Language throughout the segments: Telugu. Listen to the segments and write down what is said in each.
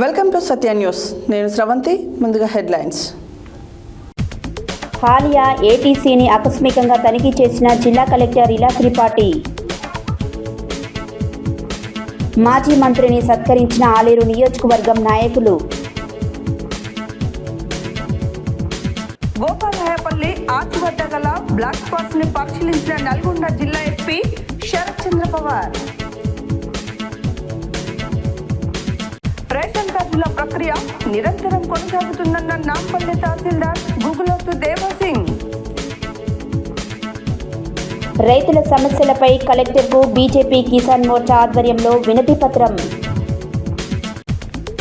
Welcome to Satya news. నేను శ్రవంతి. ముందుగా హెడ్లైన్స్. హాలియా ఏటీసీని ఆకస్మికంగా తనిఖీ చేసిన జిల్లా కలెక్టర్ ఇలా త్రిపాఠి. మాజీ మంత్రిని సత్కరించిన ఆలేరు నియోజకవర్గం నాయకులు. గోపాలయపల్లి ఆర్చ్ వద్ద గల బ్లాక్ స్పాట్స్ ని పరిశీలించిన నల్గొండ జిల్లా ఎస్పీ శరత్ చంద్ర పవార్. రేషన్ కార్డుల ప్రక్రియ నిరంతరం కొనసాగుతుందన్న నాంపల్లి తహసీల్దార్ గుగులోతు దేవసింగ్. రైతుల సమస్యలపై కలెక్టర్కు బీజేపీ కిసాన్ మోర్చా ఆధ్వర్యంలో వినతి పత్రం.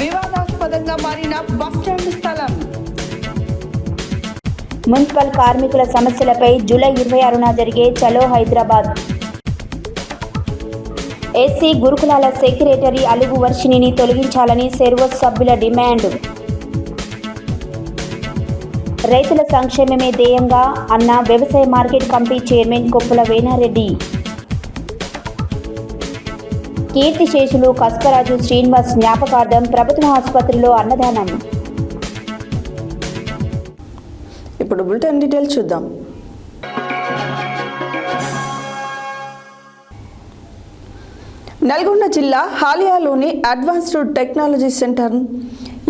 వివాదాస్పదంగా మారిన బస్టాండ్ స్థలం. మున్సిపల్ కార్మికుల సమస్యలపై జూలై 26న జరిగే చలో హైదరాబాద్. ఎస్సీ గురుకులాల సెక్రటరీ అలుగు వర్షిణిని తొలగించాలని సెర్వోస్ సభ్యుల డిమాండ్. రైతుల సంక్షేమమే ధ్యేయంగా అన్న వ్యవసాయ market committee chairman Koppula Venareddy. కీర్తిశేషులు కస్కరాజు శ్రీనివాస్ జ్ఞాపకార్థం ప్రభుత్వ ఆసుపత్రిలో అన్నదానం. ఇప్పుడు బులెటిన్ డీటెయిల్స్ చూద్దాం. నల్గొండ జిల్లా హాలియాలోని అడ్వాన్స్డ్ టెక్నాలజీ సెంటర్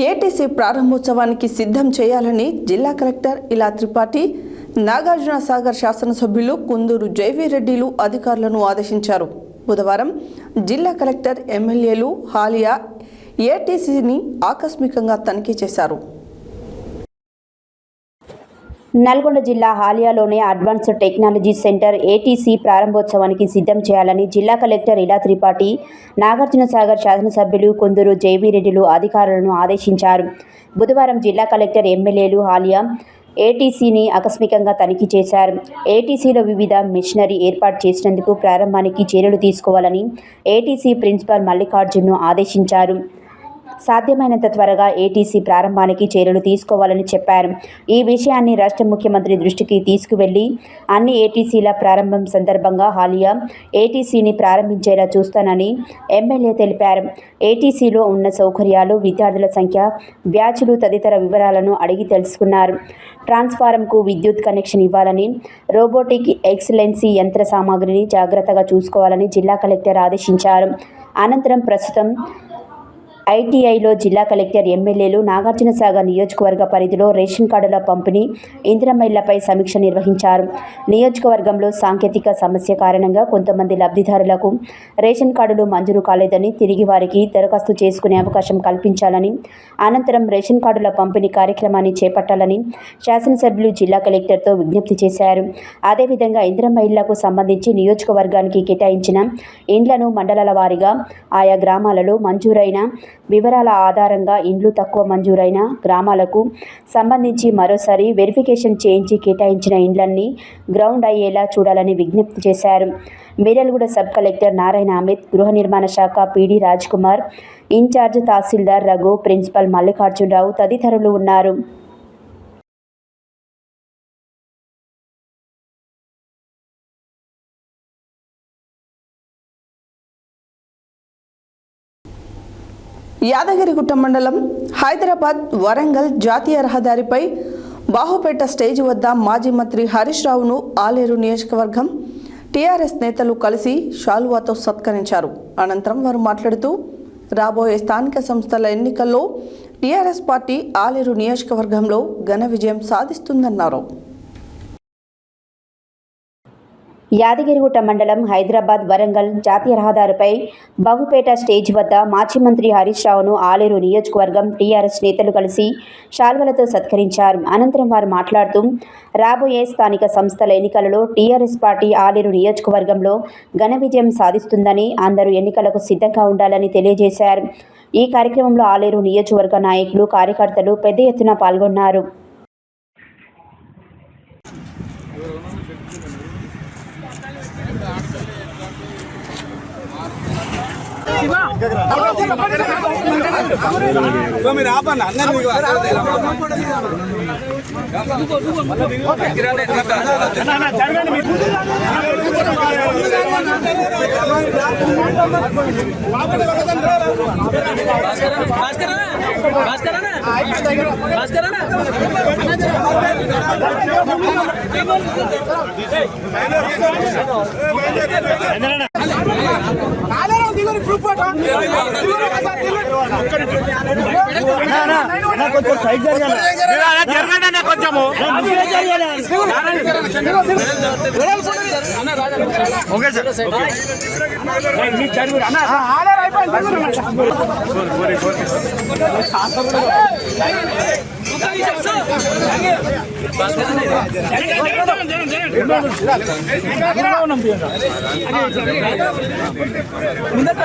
ఏటీసీ ప్రారంభోత్సవానికి సిద్ధం చేయాలని జిల్లా కలెక్టర్ ఇలా త్రిపాఠి, నాగార్జున సాగర్ శాసనసభ్యులు కుందూరు జైవీరెడ్డిలు అధికారులను ఆదేశించారు. బుధవారం జిల్లా కలెక్టర్, ఎమ్మెల్యేలు హాలియా ఏటీసీని ఆకస్మికంగా తనిఖీ చేశారు. నల్గొండ జిల్లా హాలియాలోని అడ్వాన్స్డ్ టెక్నాలజీ సెంటర్ ఏటీసీ ప్రారంభోత్సవానికి సిద్ధం చేయాలని జిల్లా కలెక్టర్ ఇలా త్రిపాఠి, నాగార్జున సాగర్ శాసనసభ్యులు కుందూరు జైవీరెడ్డిలు అధికారులను ఆదేశించారు. బుధవారం జిల్లా కలెక్టర్, ఎమ్మెల్యేలు హాలియా ఏటీసీని ఆకస్మికంగా తనిఖీ చేశారు. ఏటీసీలో వివిధ మిషనరీ ఏర్పాటు చేసినందుకు ప్రారంభానికి చర్యలు తీసుకోవాలని ఏటీసీ ప్రిన్సిపల్ మల్లికార్జున్ను ఆదేశించారు. సాధ్యమైనంత త్వరగా ఏటీసీ ప్రారంభానికి చర్యలు తీసుకోవాలని చెప్పారు. ఈ విషయాన్ని రాష్ట్ర ముఖ్యమంత్రి దృష్టికి తీసుకువెళ్లి అన్ని ఏటీసీల ప్రారంభం సందర్భంగా హాలియా ఏటీసీని ప్రారంభించేలా చూస్తానని ఎమ్మెల్యే తెలిపారు. ఏటీసీలో ఉన్న సౌకర్యాలు, విద్యార్థుల సంఖ్య, బ్యాచ్లు తదితర వివరాలను అడిగి తెలుసుకున్నారు. ట్రాన్స్ఫారంకు విద్యుత్ కనెక్షన్ ఇవ్వాలని, రోబోటిక్ ఎక్సలెన్సీ యంత్ర సామాగ్రిని జాగ్రత్తగా చూసుకోవాలని జిల్లా కలెక్టర్ ఆదేశించారు. అనంతరం ప్రస్తుతం ఐటీఐలో జిల్లా కలెక్టర్, ఎమ్మెల్యేలు నాగార్జున సాగర్ నియోజకవర్గ పరిధిలో రేషన్ కార్డుల పంపిణీ, ఇందిరమ్మ ఇళ్లపై సమీక్ష నిర్వహించారు. నియోజకవర్గంలో సాంకేతిక సమస్య కారణంగా కొంతమంది లబ్ధిదారులకు రేషన్ కార్డులు మంజూరు కాలేదని, తిరిగి వారికి దరఖాస్తు చేసుకునే అవకాశం కల్పించాలని, అనంతరం రేషన్ కార్డుల పంపిణీ కార్యక్రమాన్ని చేపట్టాలని శాసనసభ్యులు జిల్లా కలెక్టర్తో విజ్ఞప్తి చేశారు. అదేవిధంగా ఇందిరమ్మ ఇళ్లకు సంబంధించి నియోజకవర్గానికి కేటాయించిన ఇండ్లను మండలాల వారీగా ఆయా గ్రామాలలో మంజూరైన వివరాల ఆధారంగా ఇండ్లు తక్కువ మంజూరైన గ్రామాలకు సంబంధించి మరోసారి వెరిఫికేషన్ చేయించి కేటాయించిన ఇండ్లన్నీ గ్రౌండ్ అయ్యేలా చూడాలని విజ్ఞప్తి చేశారు. మిర్యాలగూడ సబ్ కలెక్టర్ నారాయణ అమిత్, గృహ నిర్మాణ శాఖ పీడీ రాజ్ కుమార్, ఇన్ఛార్జ్ తహసీల్దార్ రఘు, ప్రిన్సిపల్ మల్లికార్జునరావు తదితరులు ఉన్నారు. యాదగిరిగుట్ట మండలం హైదరాబాద్ వరంగల్ జాతీయ రహదారిపై బాహుపేట స్టేజ్ వద్ద మాజీ మంత్రి హరీష్ రావును ఆలేరు నియోజకవర్గం టీఆర్ఎస్ నేతలు కలిసి శాలువాతో సత్కరించారు. అనంతరం వారు మాట్లాడుతూ రాబోయే స్థానిక సంస్థల ఎన్నికల్లో టీఆర్ఎస్ పార్టీ ఆలేరు నియోజకవర్గంలో ఘన విజయం సాధిస్తుందన్నారు. యాదగిరిగుట్ట మండలం హైదరాబాద్ వరంగల్ జాతీయ రహదారిపై బాహుపేట స్టేజ్ వద్ద మాజీ మంత్రి హరీష్ రావును ఆలేరు నియోజకవర్గం టీఆర్ఎస్ నేతలు కలిసి శాల్వలతో సత్కరించారు. అనంతరం వారు మాట్లాడుతూ రాబోయే స్థానిక సంస్థల ఎన్నికలలో టీఆర్ఎస్ పార్టీ ఆలేరు నియోజకవర్గంలో ఘన విజయం సాధిస్తుందని, అందరూ ఎన్నికలకు సిద్ధంగా ఉండాలని తెలియజేశారు. ఈ కార్యక్రమంలో ఆలేరు నియోజకవర్గ నాయకులు, కార్యకర్తలు పెద్ద ఎత్తున పాల్గొన్నారు. మీరు ఆపన్న అందరూ కొంచెం సైడ్ జరగండి కొంచెము ఓకే సార్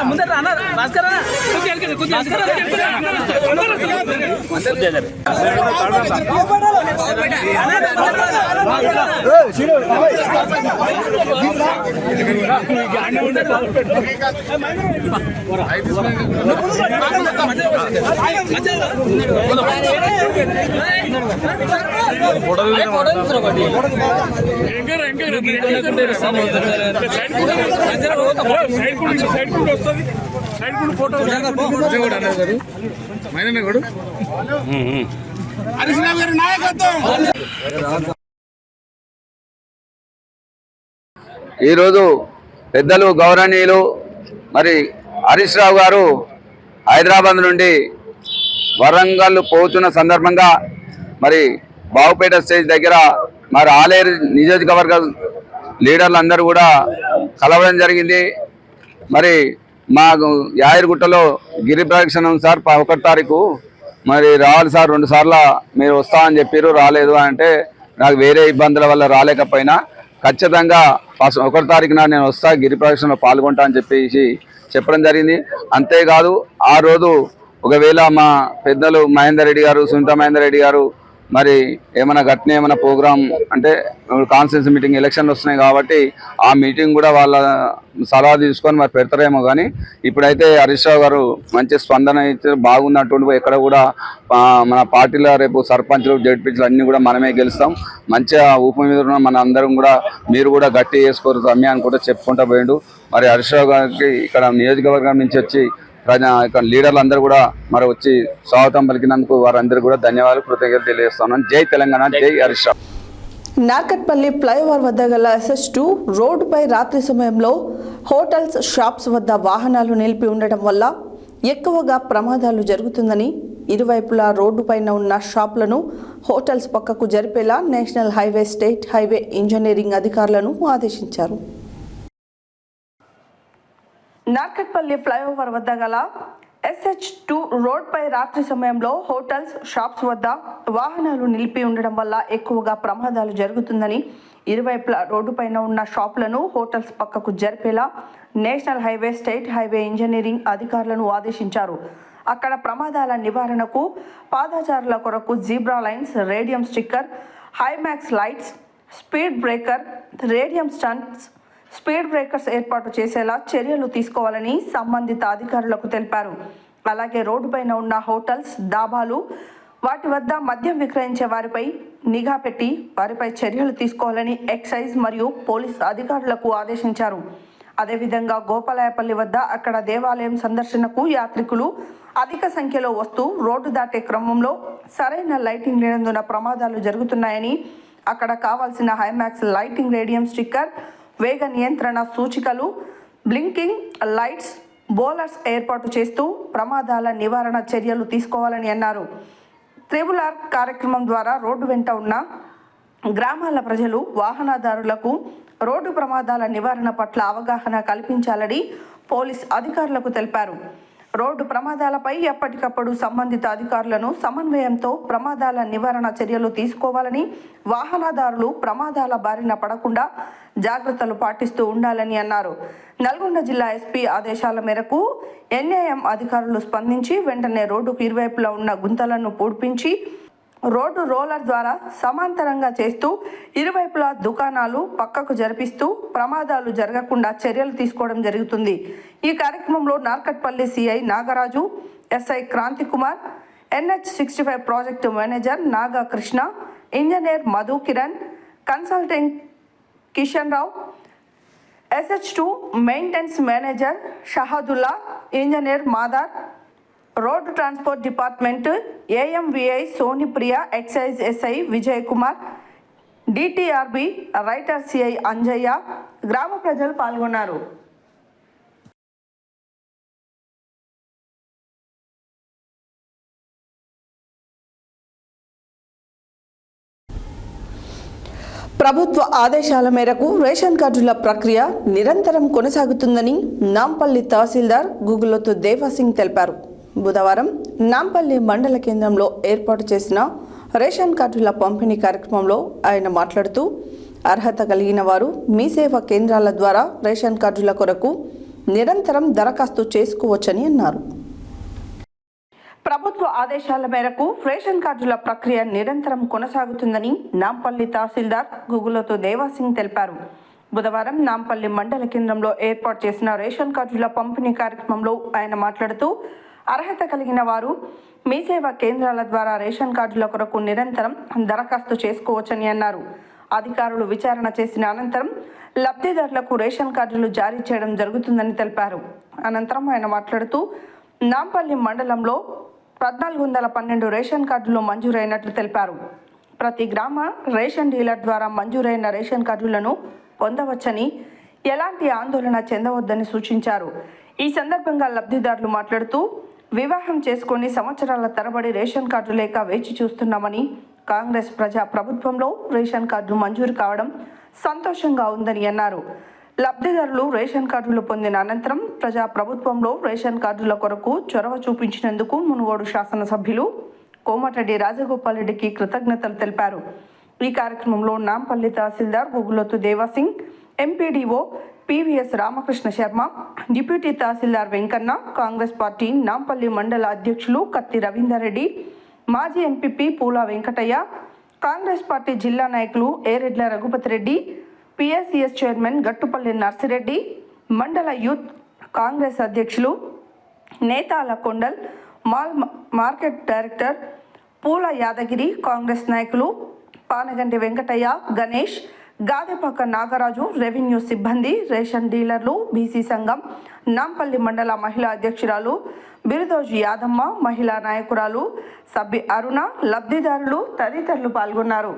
ముందర అన్న భాస్కర్ ఈరోజు పెద్దలు గౌరవనీయులు మరి హరీష్ రావు గారు హైదరాబాద్ నుండి వరంగల్ పోతున్న సందర్భంగా మరి బావుపేట స్టేజ్ దగ్గర మరి ఆలేరు నియోజకవర్గ లీడర్లు అందరూ కూడా కలవడం జరిగింది. మరి మా యాయరుగుట్టలో గిరి ప్రదక్షిణం సార్ 1 తారీఖు మరి రావాలి సార్ 2 సార్లు మీరు వస్తామని చెప్పారు, రాలేదు అంటే నాకు వేరే ఇబ్బందుల వల్ల రాలేకపోయినా ఖచ్చితంగా 1 తారీఖున నేను వస్తా గిరి ప్రదక్షిణలో పాల్గొంటా అని చెప్పేసి చెప్పడం జరిగింది. అంతేకాదు ఆ రోజు ఒకవేళ మా పెద్దలు మహేందర్ రెడ్డి గారు, సునీత మహేందర్ రెడ్డి గారు మరి ఏమైనా గట్టిన ఏమైనా ప్రోగ్రామ్ అంటే కాన్స్టిట్యూన్సీ మీటింగ్ ఎలక్షన్లు వస్తున్నాయి కాబట్టి ఆ మీటింగ్ కూడా వాళ్ళ సలహా తీసుకొని మరి పెడతారేమో. కానీ ఇప్పుడైతే హరీష్ రావు గారు మంచి స్పందన అయితే బాగున్నట్టు ఎక్కడ కూడా మన పార్టీలో రేపు సర్పంచ్లు జడ్పీలు అన్నీ కూడా మనమే గెలుస్తాం, మంచిగా ఊపు మీద ఉన్న మన అందరం కూడా మీరు కూడా గట్టి చేసుకోరు రమ్య అని కూడా చెప్పుకుంటూ పోయిండు. మరి హరీష్ రావు గారికి ఇక్కడ నియోజకవర్గం నుంచి వచ్చి లీడర్లు అందరూ కూడా మరి వచ్చి స్వాగతం పలికినందుకు వారందరూ కూడా ధన్యవాదాలు, కృతజ్ఞతలు తెలియజేస్తున్నాను. జై తెలంగాణ, జై హరీష్ రావు. నార్కట్పల్లి ఫ్లైఓవర్ వద్ద గల SS2 రోడ్డుపై రాత్రి సమయంలో హోటల్స్, షాప్స్ వద్ద వాహనాలు నిలిపి ఉండటం వల్ల ఎక్కువగా ప్రమాదాలు జరుగుతుందని ఇరువైపులా రోడ్డుపైన ఉన్న షాపులను హోటల్స్ పక్కకు జరిపేలా national highway, state highway engineering అధికారులను ఆదేశించారు. నార్కట్పల్లి ఫ్లైఓవర్ వద్ద గల SS2 రోడ్పై రాత్రి సమయంలో హోటల్స్, షాప్స్ వద్ద వాహనాలు నిలిపి ఉండడం వల్ల ఎక్కువగా ప్రమాదాలు జరుగుతుందని ఇరువైపులా రోడ్డుపైన ఉన్న షాపులను హోటల్స్ పక్కకు జరిపేలా national highway, state highway engineering అధికారులను ఆదేశించారు. అక్కడ ప్రమాదాల నివారణకు పాదచారుల కొరకు జీబ్రా లైన్స్, రేడియం స్టిక్కర్, హైమాక్స్ lights, speed breaker, radium stunts, speed breakers ఏర్పాటు చేసేలా చర్యలు తీసుకోవాలని సంబంధిత అధికారులకు తెలిపారు. అలాగే రోడ్డుపైన ఉన్న హోటల్స్, డాబాలు, వాటి వద్ద మద్యం విక్రయించే వారిపై నిఘా పెట్టి వారిపై చర్యలు తీసుకోవాలని ఎక్సైజ్ మరియు పోలీస్ అధికారులకు ఆదేశించారు. అదేవిధంగా గోపాలయపల్లి వద్ద అక్కడ దేవాలయం సందర్శనకు యాత్రికులు అధిక సంఖ్యలో వస్తూ రోడ్డు దాటే క్రమంలో సరైన లైటింగ్ లేనందున ప్రమాదాలు జరుగుతున్నాయని అక్కడ కావాల్సిన హైమాక్స్ లైటింగ్, రేడియం స్టిక్కర్, వేగ నియంత్రణ సూచికలు, బ్లింకింగ్ లైట్స్, బోలర్స్ ఏర్పాటు చేస్తూ ప్రమాదాల నివారణ చర్యలు తీసుకోవాలని అన్నారు. RRR కార్యక్రమం ద్వారా రోడ్డు వెంట ఉన్న గ్రామాల ప్రజలు, వాహనదారులకు రోడ్డు ప్రమాదాల నివారణ పట్ల అవగాహన కల్పించాలని పోలీస్ అధికారులకు తెలిపారు. రోడ్డు ప్రమాదాలపై ఎప్పటికప్పుడు సంబంధిత అధికారులను సమన్వయంతో ప్రమాదాల నివారణ చర్యలు తీసుకోవాలని, వాహనదారులు ప్రమాదాల బారిన పడకుండా జాగ్రత్తలు పాటిస్తూ ఉండాలని అన్నారు. నల్గొండ జిల్లా SP ఆదేశాల మేరకు NAM అధికారులు స్పందించి వెంటనే రోడ్డుకు ఇరువైపులా ఉన్న గుంతలను పూడ్పించి రోడ్డు రోలర్ ద్వారా సమాంతరంగా చేస్తూ ఇరువైపులా దుకాణాలు పక్కకు జరిపిస్తూ ప్రమాదాలు జరగకుండా చర్యలు తీసుకోవడం జరుగుతుంది. ఈ కార్యక్రమంలో Narketpally CI Nagaraju, SI Kranthi Kumar, NH65 project manager Naga Krishna, engineer Madhu Kiran, consultant Kishan Rao, SH2 maintenance manager Shahadulla, engineer Madar, road transport department AMVI Sonipriya, excise SI Vijay Kumar, DTRB writer CI Anjaiah, గ్రామ ప్రజలు పాల్గొన్నారు. ప్రభుత్వ ఆదేశాల మేరకు రేషన్ కార్డుల ప్రక్రియ నిరంతరం కొనసాగుతుందని నాంపల్లి తహసీల్దార్ గుగులోతు దేవాసింగ్ తెలిపారు. బుధవారం నాంపల్లి మండల కేంద్రంలో ఏర్పాటు చేసిన రేషన్ కార్డుల పంపిణీ కార్యక్రమంలో ఆయన మాట్లాడుతూ, అర్హత కలిగిన వారు మీ సేవా కేంద్రాల ద్వారా రేషన్ కార్డుల కొరకు నిరంతరం దరఖాస్తు చేసుకోవచ్చని అన్నారు. ప్రభుత్వ ఆదేశాల మేరకు రేషన్ కార్డుల ప్రక్రియ నిరంతరం కొనసాగుతుందని నాంపల్లి తహసీల్దార్ గుగులోతు దేవాసింగ్ తెలిపారు. బుధవారం నాంపల్లి మండల కేంద్రంలో ఏర్పాటు చేసిన రేషన్ కార్డుల పంపిణీ కార్యక్రమంలో ఆయన మాట్లాడుతూ, అర్హత కలిగిన వారు మీ సేవా కేంద్రాల ద్వారా రేషన్ కార్డుల కొరకు నిరంతరం దరఖాస్తు చేసుకోవచ్చని అన్నారు. అధికారులు విచారణ చేసిన అనంతరం లబ్ధిదారులకు రేషన్ కార్డులు జారీ చేయడం జరుగుతుందని తెలిపారు. అనంతరం ఆయన మాట్లాడుతూ, నాంపల్లి మండలంలో 1412 రేషన్ కార్డులు మంజూరైనట్లు తెలిపారు. ప్రతి గ్రామ రేషన్ డీలర్ ద్వారా మంజూరైన రేషన్ కార్డులను పొందవచ్చని, ఎలాంటి ఆందోళన చెందవద్దని సూచించారు. ఈ సందర్భంగా లబ్ధిదారులు మాట్లాడుతూ, వివాహం చేసుకొని సంవత్సరాల తరబడి రేషన్ కార్డు లేక వేచి చూస్తున్నామని, కాంగ్రెస్ ప్రజా ప్రభుత్వంలో రేషన్ కార్డు మంజూరు కావడం సంతోషంగా ఉందని అన్నారు. లబ్ధిదారులు రేషన్ కార్డులు పొందిన అనంతరం ప్రజా ప్రభుత్వంలో రేషన్ కార్డుల కొరకు చొరవ చూపించినందుకు మునుగోడు శాసనసభ్యులు కోమటిరెడ్డి రాజగోపాల్ రెడ్డికి కృతజ్ఞతలు తెలిపారు. ఈ కార్యక్రమంలో Nampally tahsildar Guguloth Devasingh, MPDO PVS Ramakrishna Sharma, deputy tahsildar Venkanna, Congress party Nampally మండల అధ్యక్షులు కత్తి రవీందర్ రెడ్డి, మాజీ ఎంపీపీ పూల వెంకటయ్య, కాంగ్రెస్ పార్టీ జిల్లా నాయకులు ఏరెడ్ల రఘుపతి రెడ్డి, PSCS చైర్మన్ గట్టుపల్లి నర్సిరెడ్డి, మండల యూత్ కాంగ్రెస్ అధ్యక్షులు నేతాల కొండల్, మార్కెట్ డైరెక్టర్ పూల యాదగిరి, కాంగ్రెస్ నాయకులు పానగంటి వెంకటయ్య, గణేష్, గాదెపాక నాగరాజు, రెవెన్యూ సిబ్బంది, రేషన్ డీలర్లు, బీసీ సంఘం నాంపల్లి మండల మహిళా అధ్యక్షురాలు బిరుదోజు యాదమ్మ, మహిళా నాయకురాలు సబ్బి అరుణ, లబ్ధిదారులు తదితరులు పాల్గొన్నారు.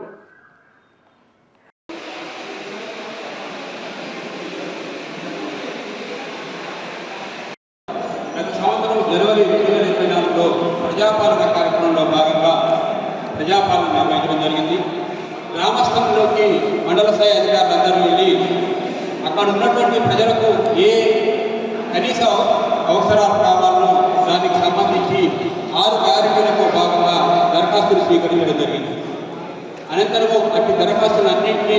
గత సంవత్సరం జనవరి 2024లో ప్రజాపాలన కార్యక్రమంలో భాగంగా ప్రజాపాలన నిర్వహించడం జరిగింది. గ్రామస్థంలోకి మండల స్థాయి అధికారులందరూ వెళ్ళి అక్కడ ఉన్నటువంటి ప్రజలకు ఏ కనీస అవసరాలు కావాలో దానికి సంబంధించి 6 గ్యారెంటీలకు భాగంగా దరఖాస్తులు స్వీకరించడం జరిగింది. అనంతరము అట్టి దరఖాస్తులన్నింటినీ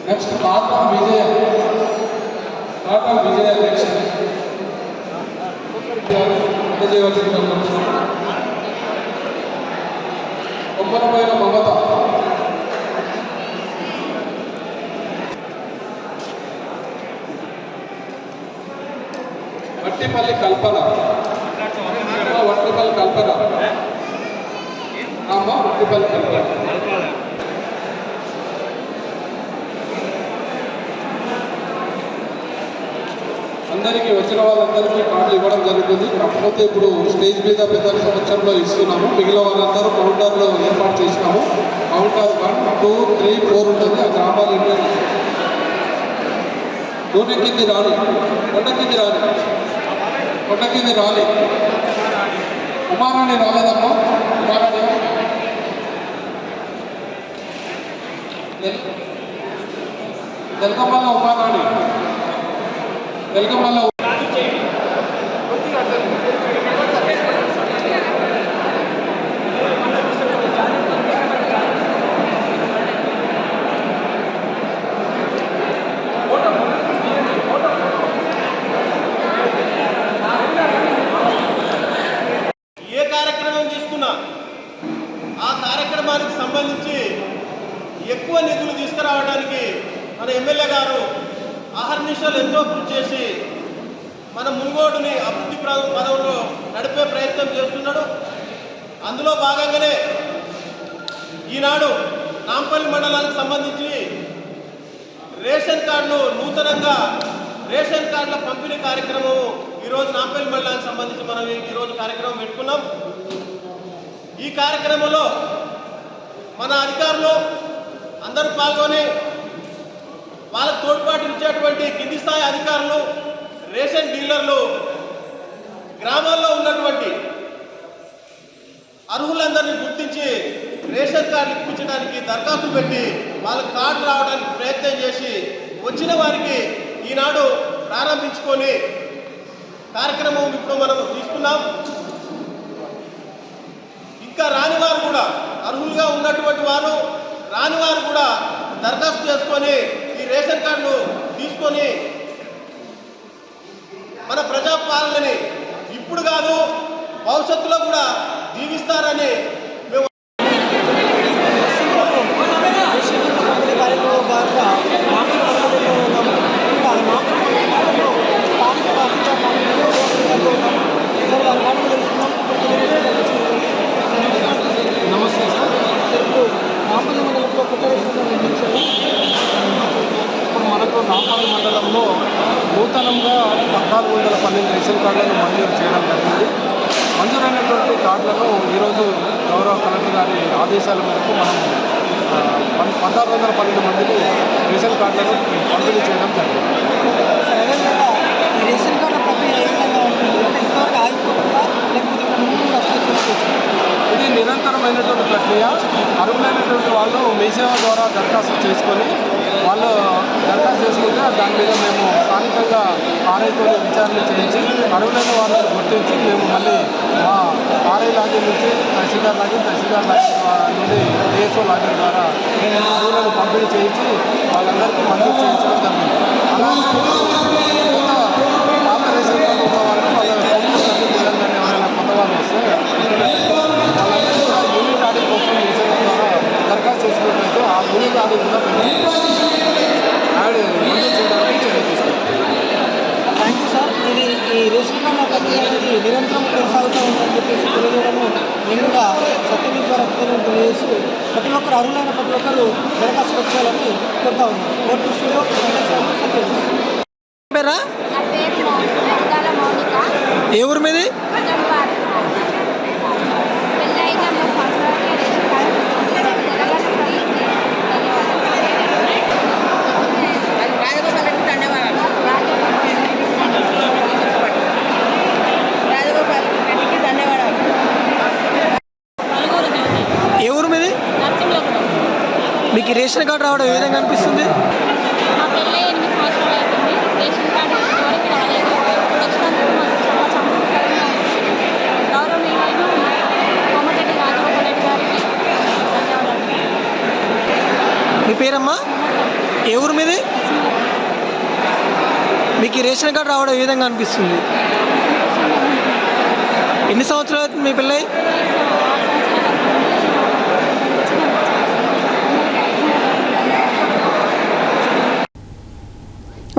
నెక్స్ట్ టాటా విజయ నెక్స్ట్ చేయవలసింది కొమ్మరమైన మమత, వట్టిపల్లి కల్పన, వట్టిపల్లి కల్పన అమ్మ, వట్టిపల్లి కల్పన. అందరికీ వచ్చిన వాళ్ళందరికీ కార్డులు ఇవ్వడం జరుగుతుంది. కాకపోతే ఇప్పుడు స్టేజ్ మీద ప్రతి సంవత్సరంలో ఇస్తున్నాము. మిగిలిన వాళ్ళందరూ కౌంటర్లో ఏర్పాటు చేసినాము. కౌంటర్ 1, 2, 3, 4 ఉంటుంది. ఆ గ్రామాలు ఏంటంటే కొండకింది రాలి కుమారాణి రాలేదమ్మా, కుమారాణి తెలకమల్ల ఉపాధి తెలకమల్ల ఏ కార్యక్రమం తీసుకున్నా ఆ కార్యక్రమానికి సంబంధించి ఎక్కువ నిధులు తీసుకురావడానికి మన ఎమ్మెల్యే గారు అహర్నిశలు ఎంతో కృషి చేసి మన మునుగోడుని అభివృద్ధి పదంలో నడిపే ప్రయత్నం చేస్తున్నాడు. అందులో భాగంగానే ఈనాడు నాంపల్లి మండలానికి సంబంధించి రేషన్ కార్డులు నూతనంగా రేషన్ కార్డుల పంపిణీ కార్యక్రమం ఈరోజు నాంపల్లి మండలానికి సంబంధించి మనం ఈరోజు కార్యక్రమం పెట్టుకున్నాం. ఈ కార్యక్రమంలో మన అధికారులు అందరూ పాల్గొని వాళ్ళకు తోడ్పాటు ఇచ్చేటువంటి కింది స్థాయి అధికారులు, రేషన్ డీలర్లు, గ్రామాల్లో ఉన్నటువంటి అర్హులందరినీ గుర్తించి రేషన్ కార్డులు ఇప్పించడానికి దరఖాస్తులు పెట్టి వాళ్ళకి కార్డు రావడానికి ప్రయత్నం చేసి వచ్చిన వారికి ఈనాడు ప్రారంభించుకొని కార్యక్రమం ఇప్పుడు మనం తీసుకున్నాం. ఇంకా రాని వారు కూడా అర్హులుగా ఉన్నటువంటి వారు రాని వారు కూడా దరఖాస్తు చేసుకొని ఈ రేషన్ కార్డును తీసుకొని మన ప్రజాపాలనని ఇప్పుడు కాదు భవిష్యత్తులో కూడా దీవిస్తారని మేము నమస్తే సార్. ఇప్పుడు నాంపల్లి మండలంలో కొత్త రేషన్ నిర్మించారు. ఇప్పుడు మనకు నాంపల్లి మండలంలో నూతనంగా 1412 రేషన్ కార్డులను మంజూరు చేయడం జరిగింది. మంజూరైనటువంటి కార్డులను ఈరోజు గౌరవ కలెక్టర్ గారి ఆదేశాల మేరకు మనం 1612 మందికి రేషన్ కార్డులను పంపిణీ చేయడం జరిగింది. ఈ రేషన్ కార్డు ప్రక్రియ ఏ విధంగా ఉంటుంది అంటే ఇంతవరకు ఆగిపోతుందా లేకపోతే ముందు అప్లై చేసుకోవచ్చు? ఇది నిరంతరమైనటువంటి ప్రక్రియ. అర్హులైనటువంటి వాళ్ళు మీ సేవ ద్వారా దరఖాస్తు చేసుకొని వాళ్ళు దరఖాస్తు చేసుకుంటే దాని మీద మేము స్థానికంగా ఆర్ఐతో విచారణ చేయించి అర్హులైన వాళ్ళని గుర్తించి మేము మళ్ళీ మా ఆర్ఐ లాగిన్ నుంచి తహసీల్దార్ లాగిన్ నుండి డిఎస్ఓ లాగిన్ ద్వారా అర్హులను పంపిణీ చేయించి వాళ్ళందరికీ మంజూరు చేయించడం జరిగింది. అలాగే పాత రేషన్ కార్డు ఉన్న వాళ్ళకి వాళ్ళ తెలంగాణ ఎవరైనా కొత్త వాళ్ళు వస్తే వాళ్ళందరూ కూడా యూనిట్ ఆడిట్ కోసం మీ సేవ ద్వారా దరఖాస్తు చేసినట్లయితే ఆ యూనిట్ ఆడిట్ కూడా యాడ్ మంజూరు చేయడానికి చర్య తీసుకుంటాం. Thank you sir. ఇది ఈ రేషన్ కార్డుల ప్రక్రియ అనేది నిరంతరం కొనసాగుతూ ఉందని చెప్పేసి తెలియజేయడము నేను కూడా సత్యమీ ద్వారా తెలియజేసి ప్రతి ఒక్కరు అర్హులైన ప్రతి ఒక్కరు దరఖాస్తు పెట్టుకోవాలని కోరుతా ఉన్నాను. కోర్టు స్టూడియో పేరా ఏ ఊరు మీది? ఏ ఊరు మీది? మీకు రేషన్ కార్డు రావడం ఏ విధంగా అనిపిస్తుంది? మీ పేరమ్మా? ఏ ఊరు మీది? మీకు ఈ రేషన్ కార్డు రావడం ఏ విధంగా అనిపిస్తుంది? ఎన్ని సంవత్సరాలు అవుతుంది మీ పిల్లయి?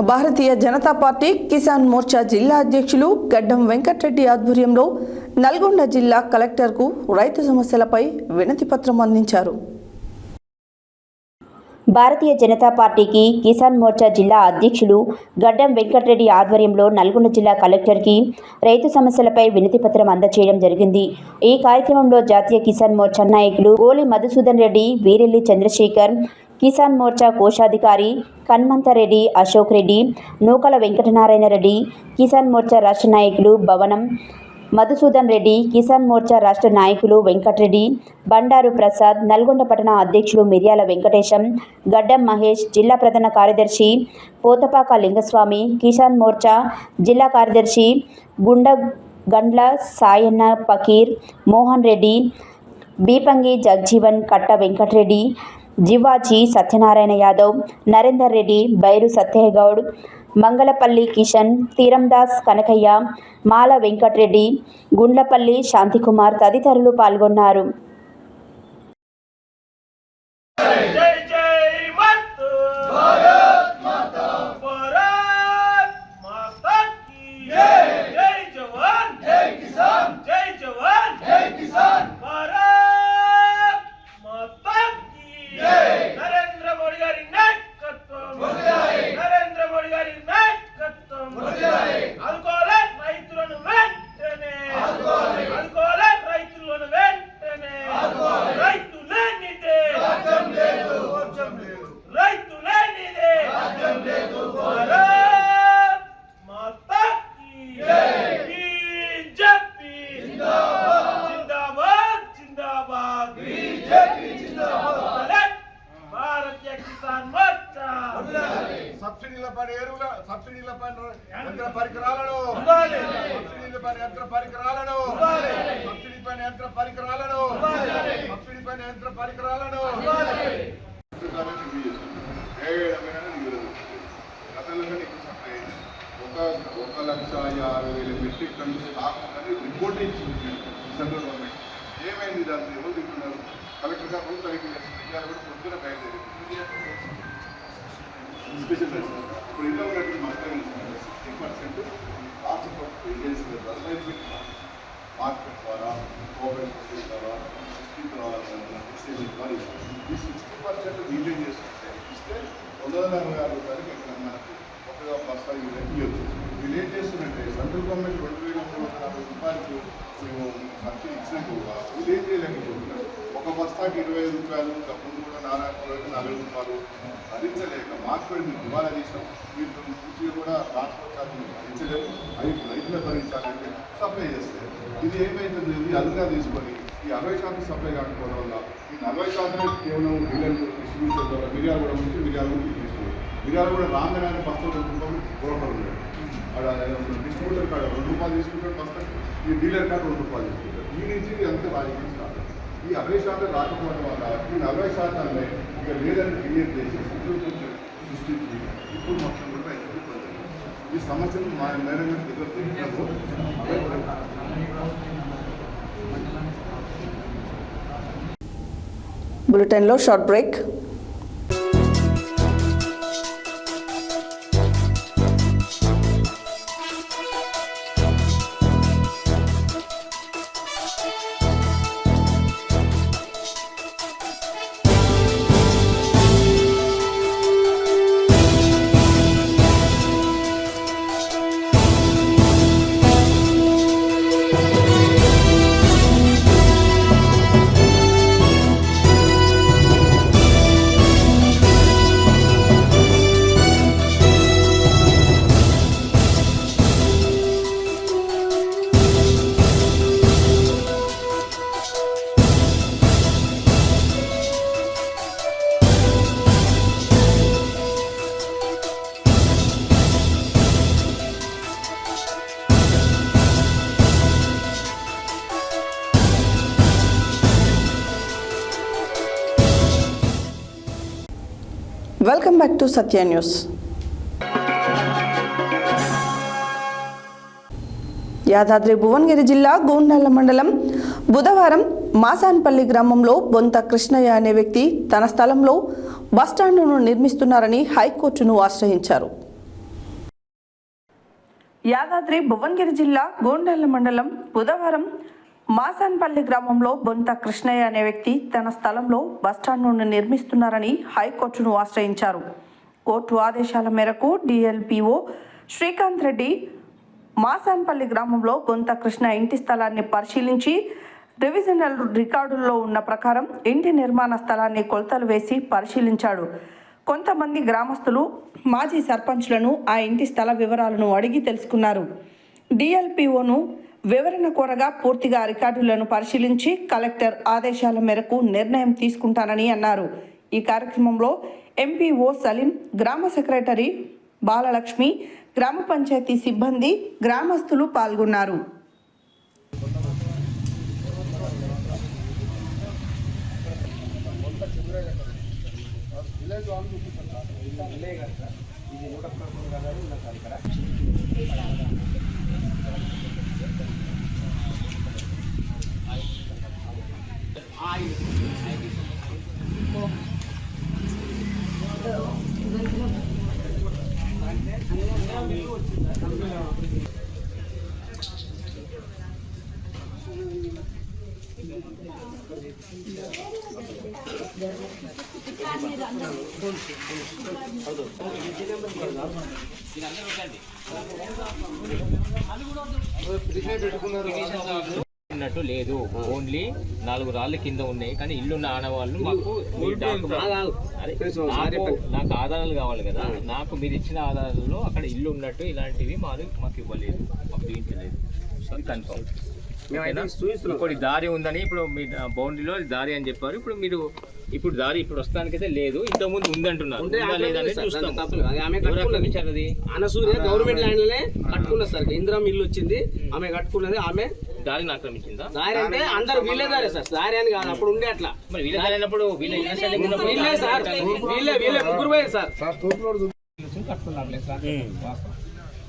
భారతీయ జనతా పార్టీ కిసాన్ మోర్చా జిల్లా అధ్యక్షులు గడ్డం వెంకటరెడ్డి ఆధ్వర్యంలో నల్గొండ జిల్లా కలెక్టర్కు రైతు సమస్యలపై వినతి పత్రం అందించారు. భారతీయ జనతా పార్టీకి కిసాన్ మోర్చా జిల్లా అధ్యక్షులు గడ్డం వెంకటరెడ్డి ఆధ్వర్యంలో నల్గొండ జిల్లా కలెక్టర్కి రైతు సమస్యలపై వినతిపత్రం అందజేయడం జరిగింది. ఈ కార్యక్రమంలో జాతీయ కిసాన్ మోర్చా నాయకులు గోలి మధుసూదన్ రెడ్డి, వీరెల్లి చంద్రశేఖర్, కిసాన్ మోర్చా కోశాధికారి కన్మంతరెడ్డి అశోక్ రెడ్డి, నూకల వెంకటనారాయణ రెడ్డి, కిసాన్ మోర్చా రాష్ట్ర నాయకులు భవనం మధుసూదన్ రెడ్డి, కిసాన్ మోర్చా రాష్ట్ర నాయకులు వెంకటరెడ్డి, బండారు ప్రసాద్, నల్గొండ పట్టణ అధ్యక్షులు మిర్యాల వెంకటేశం, గడ్డం మహేష్, జిల్లా ప్రధాన కార్యదర్శి పోతపాక లింగస్వామి, కిసాన్ మోర్చా జిల్లా కార్యదర్శి గండ్ల సాయన్న పకీర్, మోహన్ రెడ్డి, బీపంగి జగ్జీవన్, కట్ట వెంకటరెడ్డి, జివాజీ సత్యనారాయణ యాదవ్, నరేందర్ రెడ్డి, బైరు సత్యగౌడ్, మంగళపల్లి కిషన్, తీరందాస్ కనకయ్య, మాల వెంకటరెడ్డి, గుండ్లపల్లి శాంతికుమార్ తదితరులు పాల్గొన్నారు. సబ్సిడీలపై యంత్ర పరికరాలను సబ్సిడీలపై యంత్ర పరికరాలను సబ్సిడీపై యంత్ర పరికరాలను సబ్సిడీపై యంత్ర పరికరాలను గతంలో నీకు సప్లై 1,50,000 మెట్రిక్ టన్ను స్టాక్ ఉన్నది రిపోర్ట్ ఇచ్చింది సెంట్రల్ గవర్నమెంట్. ఏమైంది దాన్ని ఎవరు తింటున్నారు? కలెక్టర్ గారు రోజు తనిఖీ చేస్తున్నారు. ఇవాళ కూడా పొద్దున బయలుదేరి స్పెషల్ ఇప్పుడు ఇంట్లో ఉన్నటువంటి మాస్టర్ 60% లాస్ట్ ఏజెన్సీ మార్కెట్ ద్వారా కోఆపరేటివ్ ద్వారా ద్వారా ఈ 60% మెయింటైన్ చేస్తుంటే ఇస్తే 1,40,000 రూపాయలకి ఎక్కడ మనకు ఒక బస్తా ఇవ్వచ్చు. వీళ్ళు ఏం చేస్తుందంటే సెంట్రల్ గవర్నమెంట్ 2,340 రూపాయలకు మేము సబ్సిడీ ఇచ్చినట్టు వీళ్ళు ఏం చేయలేకపోతున్నారు. ఒక బస్తాకి 25 రూపాయలు, ముందు కూడా 40 రూపాయలు భరించలేక మార్కెట్ మీరు దివాలా చేసినాం. మీరు పూర్తిగా కూడా ట్రాన్స్పోర్ట్ ఛార్జీలు భరించలేదు. అవి రైతులు భరించాలంటే సప్లై చేస్తారు. ఇది ఏమైతుంది? ఇది అదుగా తీసుకొని ఈ 60% సప్లై కాకపోవడం వల్ల ఈ 40% కేవలం డీలర్ డిస్ట్రిబ్యూషన్ ద్వారా మిర్యాలగూడ నుంచి తీసుకుంటారు. మిర్యాలగూడ రాగానే బస్తా 2 రూపాయలు బ్రోకర్ ఉన్నాడు. డిస్ట్రిబ్యూటర్ కాడ 2 రూపాయలు తీసుకుంటాడు బస్తా, ఈ డీలర్ కాడ 2 రూపాయలు తీసుకుంటారు. ఈ నుంచి అంతే రాజకీయం స్టార్ట్. ఈ 60% రాకపోవడం వల్ల ఈ 40% ఇక లేదని క్లియర్ చేసి సృష్టించి ఇప్పుడు మొత్తం కూడా ఈ సమస్యను మా మేడం గారి దగ్గర తీసుకున్నాము. బులెటిన్లో short break. Welcome back to Satya news. Yadadri Bhuvanagiri జిల్లా గోండాల మండలం బుధవారం మాసాన్పల్లి గ్రామంలో బొంత కృష్ణయ్య అనే వ్యక్తి తన స్థలంలో బస్టాండును నిర్మిస్తున్నారని హైకోర్టును ఆశ్రయించారు. యాదాద్రి భువనగిరి జిల్లా గోండాల మండలం బుధవారం మాసాన్పల్లి గ్రామంలో బొంత కృష్ణయ్య అనే వ్యక్తి తన స్థలంలో బస్టాండ్ను నిర్మిస్తున్నారని హైకోర్టును ఆశ్రయించారు. కోర్టు ఆదేశాల మేరకు డిఎల్పిఓ శ్రీకాంత్ రెడ్డి మాసాన్పల్లి గ్రామంలో బొంత కృష్ణ ఇంటి స్థలాన్ని పరిశీలించి డివిజనల్ రికార్డుల్లో ఉన్న ప్రకారం ఇంటి నిర్మాణ స్థలాన్ని కొలతలు వేసి పరిశీలించాడు. కొంతమంది గ్రామస్తులు మాజీ సర్పంచ్లను ఆ ఇంటి స్థల వివరాలను అడిగి తెలుసుకున్నారు. డిఎల్పిఓను వివరణ కోరగా పూర్తిగా రికార్డులను పరిశీలించి కలెక్టర్ ఆదేశాల మేరకు నిర్ణయం తీసుకుంటానని అన్నారు. ఈ కార్యక్రమంలో ఎంపీఓ సలీం, గ్రామ సెక్రటరీ బాలలక్ష్మి, గ్రామ పంచాయతీ సిబ్బంది, గ్రామస్తులు పాల్గొన్నారు. ఉన్నట్టు లేదు, ఓన్లీ 4 రాళ్ళ కింద ఉన్నాయి. కానీ ఇల్లున్న ఆడవాళ్ళు మాకు నాకు ఆధారాలు కావాలి కదా, నాకు మీరు ఇచ్చిన ఆధారాల్లో అక్కడ ఇల్లు ఉన్నట్టు ఇలాంటివి మాకు ఇవ్వలేదు, మాకు చూపించలేదు. అది కన్ఫర్మ్. ఇప్పుడు దారి ఉందని, ఇప్పుడు మీ బౌండరీలో దారి అని చెప్పారు. ఇప్పుడు దారి ఇప్పుడు వస్తానికైతే లేదు, ఇంతకుముందు ఉందంటున్నారు. అనసూయ గవర్నమెంట్ ల్యాండ్ లే కట్టుకున్నది సార్. ఇందిరం ఇల్లు వచ్చింది, ఆమె కట్టుకున్నది. ఆమె దారిని ఆక్రమించిందా? దారి అంటే అందరు వీళ్ళే దారే సార్, దారి అని కాదు. అప్పుడు ఉండే అట్లా మరి వీళ్ళ దారి అయినప్పుడు వీళ్ళే సార్, వీళ్ళే ముగ్గురు పోయారు సార్.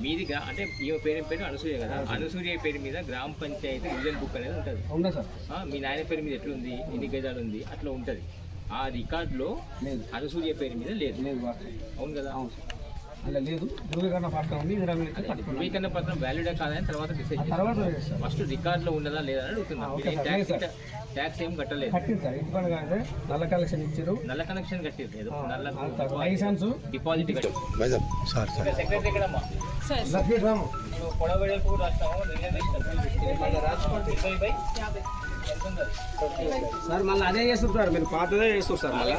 మీదిగా అంటే ఈ పేరు అనసూయ కదా, అనసూయ పేరు మీద గ్రామ పంచాయతీ డివిజన్ బుక్ అనేది ఉంటుంది. మీ నాయన పేరు మీద ఎట్లుంది, ఎన్ని గజాలు ఉంది, అట్లా ఉంటుంది. ఆ రికార్డులో అనసూయ పేరు మీద లేదు. అవును కదా? అలా లేదు. ధృవీకరణ పత్రం ఉంది. ధృవీకరణ పత్రం వ్యాలిడా కాదని తర్వాత డిసైడ్ చేస్తాం. ఫస్ట్ రికార్డులో ఉన్నదా లేదా అని అడుగుతున్నాం. ట్యాక్స్ ఏం కట్టలేదు. నల్ల కలెక్షన్ ఇచ్చారు. నల్ల కనెక్షన్ కట్టలేదు, నల్ల లైసెన్స్ డిపాజిట్ సెక్రటరీ ఎక్కడమ్మా? పొడవెడల్పు రాష్ట్రము సార్ మళ్ళీ అదే చేస్తుంటారు, మీరు పాతదే చేస్తారు సార్. మళ్ళీ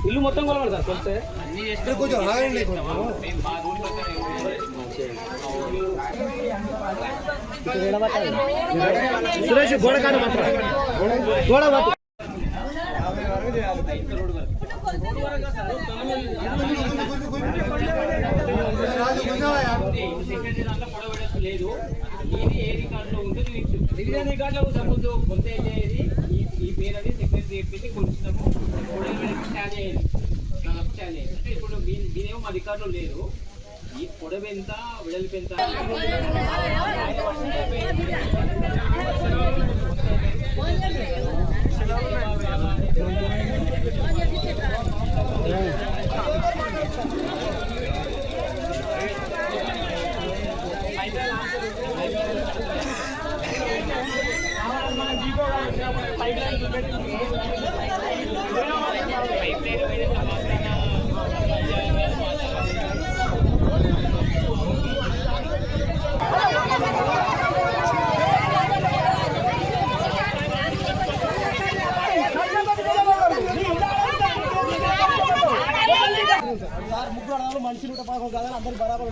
ఇల్లు మొత్తం కొలవాలి సార్. కొలితే అన్ని సురేష్ గోడకాడ మాత్రం గోడ లేదు. ఇది ఏ రికార్డులో ఉందో డివిజన్ రికార్డులో సపోజ్ కొంత వెళ్ళేది ఈ పేరు అని సెక్రటరీ చెప్పింది, కొంచెము స్టాండ్ అయ్యేది. అంటే ఇప్పుడు దీనేమో మా రికార్డులో లేదు. ఈ పొడవు ఎంత, వెడల్పు ఎంత, మనిషి 111 కాదా, అందరు బరాబర్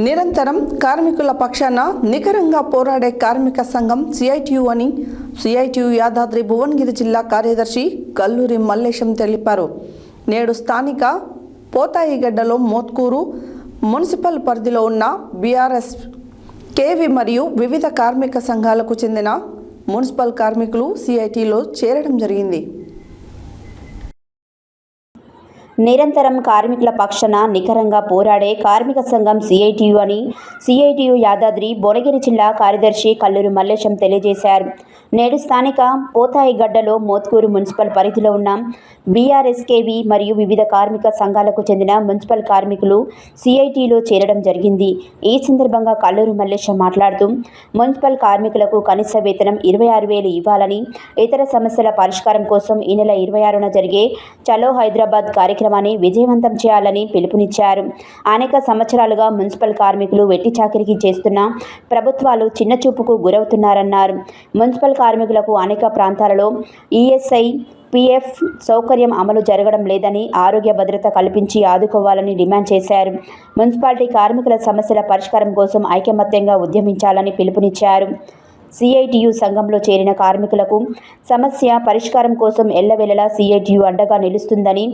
నిరంతరం కార్మికుల పక్షాన నికరంగా పోరాడే కార్మిక సంఘం సిఐటియు అని సిఐటియు యాదాద్రి భువనగిరి జిల్లా కార్యదర్శి కల్లూరి మల్లేశం తెలిపారు. నేడు స్థానిక పోతాయిగడ్డలో మోత్కూరు మున్సిపల్ పరిధిలో ఉన్న బీఆర్ఎస్, కేవి మరియు వివిధ కార్మిక సంఘాలకు చెందిన మున్సిపల్ కార్మికులు సిఐటిలో చేరడం జరిగింది. నిరంతరం కార్మికుల పక్షాన నికరంగా పోరాడే కార్మిక సంఘం సిఐటియు అని సిఐటియు యాదాద్రి భువనగిరి జిల్లా కార్యదర్శి కల్లూరి మల్లేశం తెలియజేశారు. నేడు స్థానిక పోతాయిగడ్డలో మోత్కూరు మున్సిపల్ పరిధిలో ఉన్న బీఆర్ఎస్కేవి మరియు వివిధ కార్మిక సంఘాలకు చెందిన మున్సిపల్ కార్మికులు సిఐటిలో చేరడం జరిగింది. ఈ సందర్భంగా కల్లూరి మల్లేశం మాట్లాడుతూ మున్సిపల్ కార్మికులకు కనీస వేతనం 26,000 ఇవ్వాలని, ఇతర సమస్యల పరిష్కారం కోసం ఈ నెల 26న జరిగే చలో హైదరాబాద్ కార్యక్రమం కార్యక్రమాన్ని విజయవంతం చేయాలని పిలుపునిచ్చారు. అనేక సంవత్సరాలుగా మున్సిపల్ కార్మికులు వెట్టి చాకిరీ చేస్తున్న ప్రభుత్వాలు చిన్నచూపుకు గురవుతున్నారన్నారు. మున్సిపల్ కార్మికులకు అనేక ప్రాంతాలలో ఈఎస్ఐ పీఎఫ్ సౌకర్యం అమలు జరగడం లేదని, ఆరోగ్య భద్రత కల్పించి ఆదుకోవాలని డిమాండ్ చేశారు. మున్సిపాలిటీ కార్మికుల సమస్యల పరిష్కారం కోసం ఐకమత్యంగా ఉద్యమించాలని పిలుపునిచ్చారు. సిఐటియు సంఘంలో చేరిన కార్మికులకు సమస్య పరిష్కారం కోసం ఎల్లవేళలా సిఐటియు అండగా నిలుస్తుందని,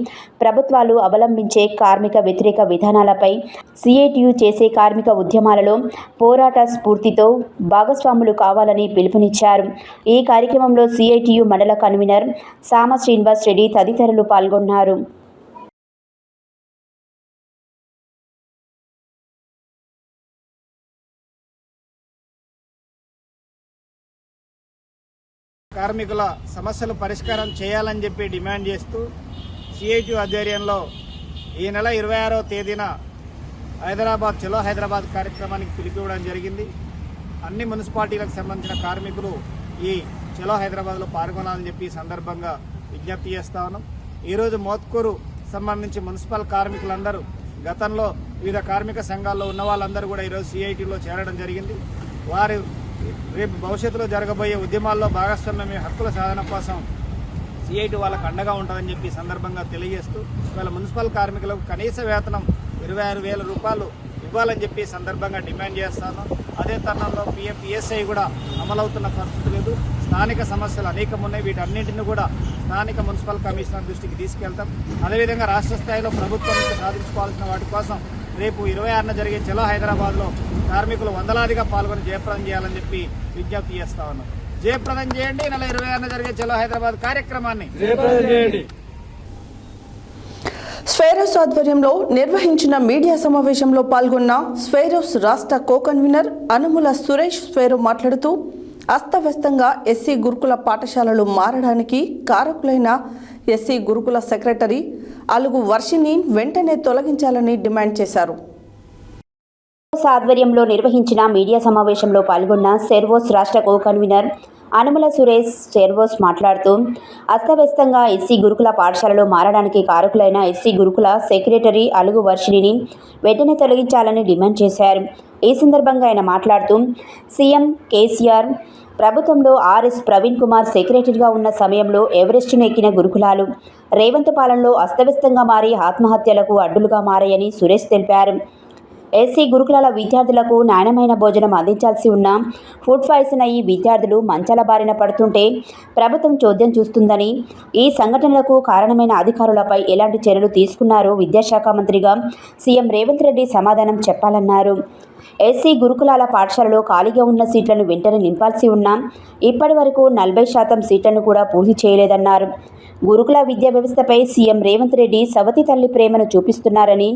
ప్రభుత్వాలు అవలంబించే కార్మిక వ్యతిరేక విధానాలపై సిఐటియు చేసే కార్మిక ఉద్యమాలలో పోరాట స్ఫూర్తితో భాగస్వాములు కావాలని పిలుపునిచ్చారు. ఈ కార్యక్రమంలో సిఐటియు మండల కన్వీనర్ సామ శ్రీనివాస్ రెడ్డి తదితరులు పాల్గొన్నారు. కార్మికుల సమస్యలు పరిష్కారం చేయాలని చెప్పి డిమాండ్ చేస్తూ సిఐటియు ఆధ్వర్యంలో ఈ నెల 26వ తేదీన హైదరాబాద్ చలో హైదరాబాద్ కార్యక్రమానికి పిలిపివ్వడం జరిగింది. అన్ని మున్సిపాలిటీలకు సంబంధించిన కార్మికులు ఈ చలో హైదరాబాద్లో పాల్గొనాలని చెప్పి సందర్భంగా విజ్ఞప్తి చేస్తా ఉన్నాం. ఈరోజు మోత్కూరు సంబంధించి మున్సిపల్ కార్మికులందరూ గతంలో వివిధ కార్మిక సంఘాల్లో ఉన్న వాళ్ళందరూ కూడా ఈరోజు సిఐటిలో చేరడం జరిగింది. వారు రేపు భవిష్యత్తులో జరగబోయే ఉద్యమాల్లో భాగస్వామ్య హక్కుల సాధన కోసం సిఐటి వాళ్ళకు అండగా ఉంటుందని చెప్పి సందర్భంగా తెలియజేస్తూ ఇవాళ మున్సిపల్ కార్మికులకు కనీస వేతనం 26,000 రూపాయలు ఇవ్వాలని చెప్పి సందర్భంగా డిమాండ్ చేస్తాను. అదే తరుణంలో పిఎఫ్ ఈఎస్ఐ కూడా అమలవుతున్న పరిస్థితి లేదు. స్థానిక సమస్యలు అనేకం ఉన్నాయి. వీటన్నింటినీ కూడా స్థానిక మున్సిపల్ కమిషనర్ దృష్టికి తీసుకెళ్తాం. అదేవిధంగా రాష్ట్ర స్థాయిలో ప్రభుత్వం సాధించుకోవాల్సిన వాటి కోసం రేపు 26న జరిగే చలో హైదరాబాద్లో కార్మికులు వందలాదిగా పాల్గొని జయప్రదం చేయాలని చెప్పి విజ్ఞప్తి చేస్తా ఉన్నాం. జయప్రదం చేయండి. నెల 26న జరిగే చలో హైదరాబాద్ కార్యక్రమాన్ని జయప్రదం చేయండి. స్వేరోస్ ఆధ్వర్యంలో నిర్వహించిన మీడియా సమావేశంలో పాల్గొన్న స్వేరోస్ రాష్ట్ర కో కన్వీనర్ అనుముల సురేష్ స్వేరో మాట్లాడుతూ అస్తవ్యస్తంగా ఎస్సీ గురుకుల పాఠశాలలు మారడానికి కారకులైన ఎస్సీ గురుకుల సెక్రటరీ అలుగు వర్షిని వెంటనే తొలగించాలని డిమాండ్ చేశారు. ఆధ్వర్యంలో నిర్వహించిన మీడియా సమావేశంలో పాల్గొన్న సెర్వోస్ రాష్ట్ర కో కన్వీనర్ అనుముల సురేష్ సెర్వోస్ మాట్లాడుతూ అస్తవ్యస్తంగా ఎస్సీ గురుకుల పాఠశాలలో మారడానికి కారకులైన ఎస్సీ గురుకుల సెక్రటరీ అలుగు వర్షిని వెంటనే తొలగించాలని డిమాండ్ చేశారు. ఈ సందర్భంగా ఆయన మాట్లాడుతూ సీఎం కేసీఆర్ ప్రభుత్వంలో ఆర్ఎస్ ప్రవీణ్ కుమార్ సెక్రటరీగా ఉన్న సమయంలో ఎవరెస్టును ఎక్కిన గురుకులాలు రేవంత్ పాలనలో అస్తవ్యస్తంగా మారి ఆత్మహత్యలకు అడ్డులుగా మారాయని సురేష్ తెలిపారు. ఎస్సీ గురుకులాల విద్యార్థులకు నాణ్యమైన భోజనం అందించాల్సి ఉన్న ఫుడ్ పాయిజన్ అయ్యి విద్యార్థులు మంచాల బారిన పడుతుంటే ప్రభుత్వం చోద్యం చూస్తుందని, ఈ సంఘటనలకు కారణమైన అధికారులపై ఎలాంటి చర్యలు తీసుకున్నారో విద్యాశాఖ మంత్రిగా సీఎం రేవంత్ రెడ్డి సమాధానం చెప్పాలన్నారు. ఎస్సీ గురుకులాల పాఠశాలలో ఖాళీగా ఉన్న సీట్లను వెంటనే నింపాల్సి ఉన్నా ఇప్పటి వరకు 40% సీట్లను కూడా పూర్తి చేయలేదన్నారు. గురుకుల విద్యా వ్యవస్థపై సీఎం రేవంత్ రెడ్డి సవతి తల్లి ప్రేమను చూపిస్తున్నారని,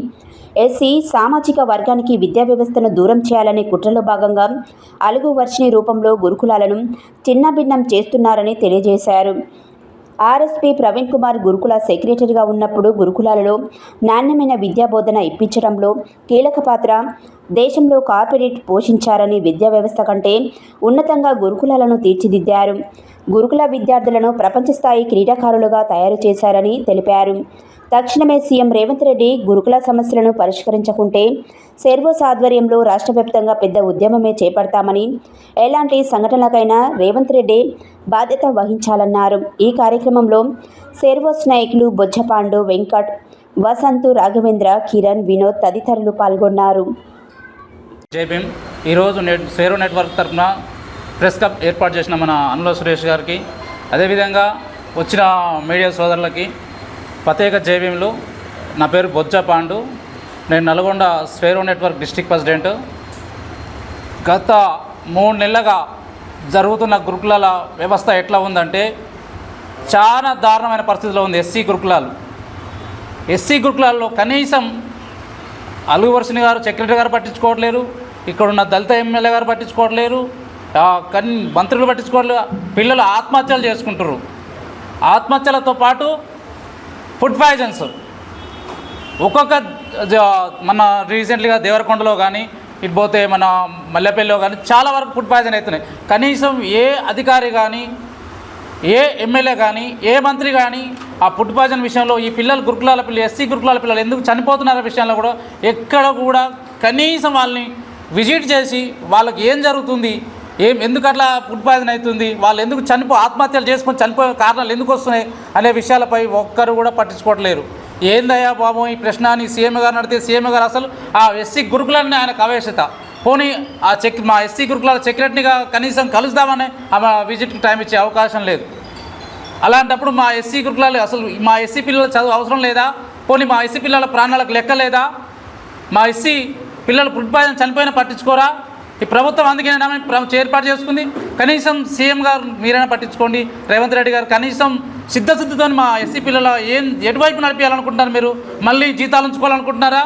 ఎస్సీ సామాజిక వర్గానికి విద్యా వ్యవస్థను దూరం చేయాలనే కుట్రలో భాగంగా అలుగు వర్షిని రూపంలో గురుకులాలను చిన్నభిన్నం చేస్తున్నారని తెలియజేశారు. ఆర్ఎస్పీ ప్రవీణ్ కుమార్ గురుకుల సెక్రటరీగా ఉన్నప్పుడు గురుకులాలలో నాణ్యమైన విద్యాబోధన ఇప్పించడంలో కీలక పాత్ర దేశంలో కార్పొరేట్ పోషించారని, విద్యా వ్యవస్థ కంటే ఉన్నతంగా గురుకులాలను తీర్చిదిద్దారు. గురుకుల విద్యార్థులను ప్రపంచ స్థాయి క్రీడాకారులుగా తయారు చేశారని తెలిపారు. తక్షణమే సీఎం రేవంత్ రెడ్డి గురుకుల సమస్యలను పరిష్కరించకుంటే సెర్వోస్ ఆధ్వర్యంలో రాష్ట్ర వ్యాప్తంగా పెద్ద ఉద్యమమే చేపడతామని, ఎలాంటి సంఘటనలకైనా రేవంత్ రెడ్డి బాధ్యత వహించాలన్నారు. ఈ కార్యక్రమంలో సెర్వోస్ నాయకులు బొజ్జపాండు, వెంకట్, వసంతు, రాఘవేంద్ర, కిరణ్, వినోద్ తదితరులు పాల్గొన్నారు. జై భీమ్. ఈరోజు సేరో నెట్వర్క్ తరఫున ప్రెస్ క్లబ్ ఏర్పాటు చేసిన మన అనుల సురేష్ గారికి, అదేవిధంగా వచ్చిన మీడియా సోదరులకి ప్రత్యేక జై భీమ్లు. నా పేరు బొజ్జ పాండు. నేను Nalgonda Swaero network district president. గత 3 నెలలుగా జరుగుతున్న గురుకులాల వ్యవస్థ ఎట్లా ఉందంటే చాలా దారుణమైన పరిస్థితిలో ఉంది. ఎస్సీ గురుకులాల్లో కనీసం అలుగు వర్షిని గారు సెక్రటరీ గారు పట్టించుకోవట్లేరు, ఇక్కడున్న దళిత ఎమ్మెల్యే గారు పట్టించుకోవట్లేరు, మంత్రులు పట్టించుకోవట్లేదు. పిల్లలు ఆత్మహత్యలు చేసుకుంటారు. ఆత్మహత్యలతో పాటు ఫుడ్ పాయిజన్స్ ఒక్కొక్క మన రీసెంట్లీగా దేవరకొండలో కానీ ఇటు పోతే మన మల్లెపల్లిలో కానీ చాలా వరకు ఫుడ్ పాయిజన్ అవుతున్నాయి. కనీసం ఏ అధికారి కానీ ఏ ఎమ్మెల్యే కానీ ఏ మంత్రి కానీ ఆ ఫుడ్ పాయిజన్ విషయంలో ఈ పిల్లలు గురుకులాల పిల్లలు ఎస్సీ గురుకులాల పిల్లలు ఎందుకు చనిపోతున్నారో విషయంలో కూడా ఎక్కడ కూడా కనీసం వాళ్ళని విజిట్ చేసి వాళ్ళకి ఏం జరుగుతుంది, ఎందుకు అట్లా ఫుడ్ పాయిజన్ అవుతుంది, వాళ్ళు ఎందుకు ఆత్మహత్యలు చేసుకొని చనిపోయే కారణాలు ఎందుకు వస్తున్నాయి అనే విషయాలపై ఒక్కరు కూడా పట్టించుకోవట్లేరు. ఏందయ్యా బాబు ఈ ప్రశ్న అని సీఎం గారు నడితే సీఎం గారు అసలు ఆ ఎస్సీ గురుకులాన్ని ఆయనకు ఆవేశత పోనీ మా ఎస్సీ గురుకులాల సెక్రటరీగా కనీసం కలుద్దామని ఆమె విజిట్కి టైం ఇచ్చే అవకాశం లేదు. అలాంటప్పుడు మా ఎస్సీ గురుకులాలు అసలు మా ఎస్సీ పిల్లల చదువు అవసరం లేదా? పోనీ మా ఎస్సీ పిల్లల ప్రాణాలకు లెక్క లేదా? మా ఎస్సీ పిల్లలు ఫుడ్ పాయిజన్ చనిపోయినా పట్టించుకోరా? ఈ ప్రభుత్వం అందుకేనా ఏర్పాటు చేసుకుంది. కనీసం సీఎం గారు మీరైనా పట్టించుకోండి, రేవంత్ రెడ్డి గారు కనీసం సిద్ధశుద్ధితో మా ఎస్సీ పిల్లల ఎటువైపు నడిపించాలనుకుంటున్నారు? మీరు మళ్ళీ జీతాలు ఉంచుకోవాలనుకుంటున్నారా,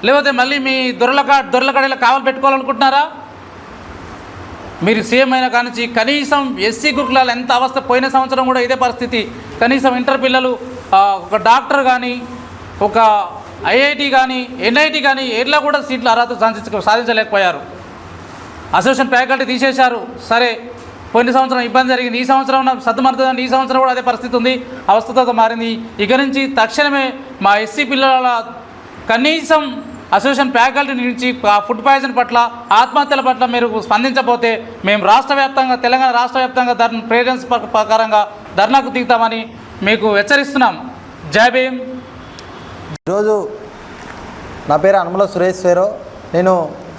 లేకపోతే మళ్ళీ మీ దొరలకడలో కావాలి పెట్టుకోవాలనుకుంటున్నారా? మీరు సీఎం అయినా కానీ కనీసం ఎస్సీ గురుకులాలు ఎంత అవస్థ, పోయిన సంవత్సరం కూడా ఇదే పరిస్థితి. కనీసం ఇంటర్ పిల్లలు ఒక డాక్టర్ కానీ ఒక ఐఐటి కానీ ఎన్ఐటి కానీ ఎట్లా కూడా సీట్లు అర్హత సాధించలేకపోయారు. అసోసియేషన్ ఫ్యాకల్టీ తీసేశారు. సరే పోయిన సంవత్సరం ఇబ్బంది జరిగింది, ఈ సంవత్సరం సర్దుమరుతుందండి, ఈ సంవత్సరం కూడా అదే పరిస్థితి ఉంది, అవస్థతో మారింది. ఇక నుంచి తక్షణమే మా ఎస్సీ పిల్లల కనీసం అసోసియేషన్ ఫ్యాకల్టీ నుంచి ఆ ఫుడ్ పాయిజన్ పట్ల ఆత్మహత్యల పట్ల మీరు స్పందించకపోతే మేము తెలంగాణ రాష్ట్ర వ్యాప్తంగా ప్రేరెన్స్ ప్రకారంగా ధర్నాకు దిగుతామని మీకు హెచ్చరిస్తున్నాం. జై భీమ్. ఈరోజు నా పేరు అనుమల సురేష్ స్వేరో. నేను